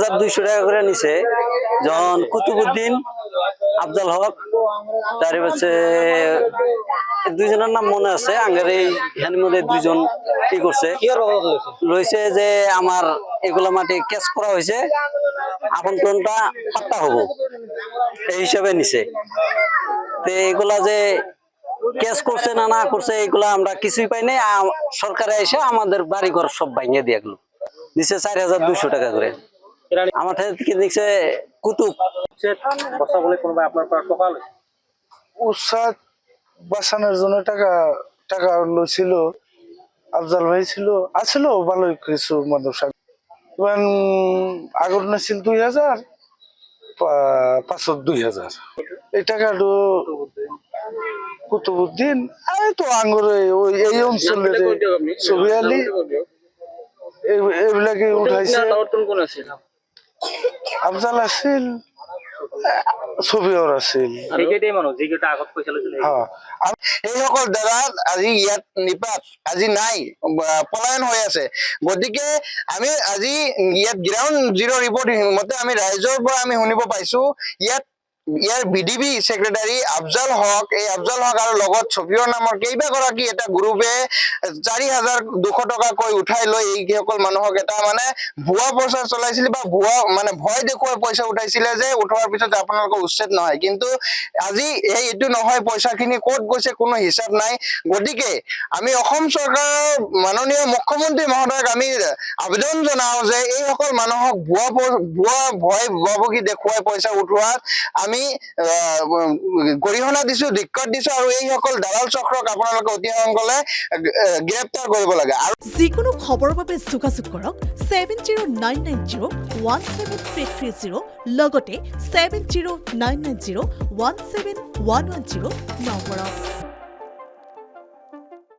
4,200 টাকা করে নিছে। যখন কুতুবুদ্দিন, আফজাল হক, তার হচ্ছে দুইজনের নাম মনে আছে, আঙ্গের এইখানের মধ্যে দুইজন কি করছে লইছে যে আমার এগুলা মাটি ক্যাচ করা হয়েছে, আপনটা পাট্টা হবো এই হিসাবে নিছে। তো এগুলা যে ক্যাচ করছে না না করছে এগুলা আমরা কিছুই পাই নাই। সরকারে এসে আমাদের বাড়ি ঘর সব ভাঙিয়ে দিয়ে গেল, নিচে 4,200 টাকা করে। আমার থেকে নিচ্ছে কুতুব। উৎসাহ বাঁচানোর জন্য টাকা টাকা লইছিল, আফজাল ভাই ছিল, আছিল ভালো কিছু মানুষ। আগর নিছিল 2,000, 2,000 এই টাকাটা কুতুবুদ্দিন তো আঙ্গুরে ওই এই অঞ্চলের ছবি আলী এইবিলাকে উঠাইছে। আফজাল আছিল, ছবিওর আছিল। এই সকল দ্বাৰা আজি ইয়াত নিপাত আজি নাই, পলায়ন হৈ আছে। গতিকে আমি আজি ইয়াত গ্ৰাউণ্ড জিৰ' ৰিপৰ্ট মতে আমি ৰাইজৰ পৰা আমি শুনিব পাইছো, ইয়াৰ বিডিবি ছেক্ৰেটাৰী আফজাল হক, এই আফজাল হক আৰু লগত ছবিৰ নামৰ কেইবাগৰাকী এটা গ্ৰুপে 4,200 টকাকৈ উঠাই লৈ এইসকল মানুহক এটা মানে ভুৱা প্ৰচাৰ চলাইছিল বা ভুৱা মানে ভয় দেখুৱাই পইচা উঠাইছিলে যে উঠোৱাৰ পিছত আপোনালোকৰ উচ্ছেদ নহয়। কিন্তু আজি এইটো নহয়, পইচাখিনি ক'ত গৈছে কোনো হিচাপ নাই। গতিকে আমি অসম চৰকাৰৰ মাননীয় মুখ্যমন্ত্ৰী মহোদয়ক আমি আবেদন জনাও যে এইসকল মানুহক ভুৱা ভয় ভুৱাবকি দেখুৱাই পইচা উঠোৱাত আমি গৰিহণা দিছো, ধিক্কাৰ দিছো, আৰু এইসকল দালাল চক্ৰক আপোনালোকে অতি সোনকালে গ্ৰেপ্তাৰ কৰিব লাগে। আৰু যিকোনো খবৰৰ বাবে যোগাযোগ কৰক 7099017330 লগতে 7099017110 নম্বৰত।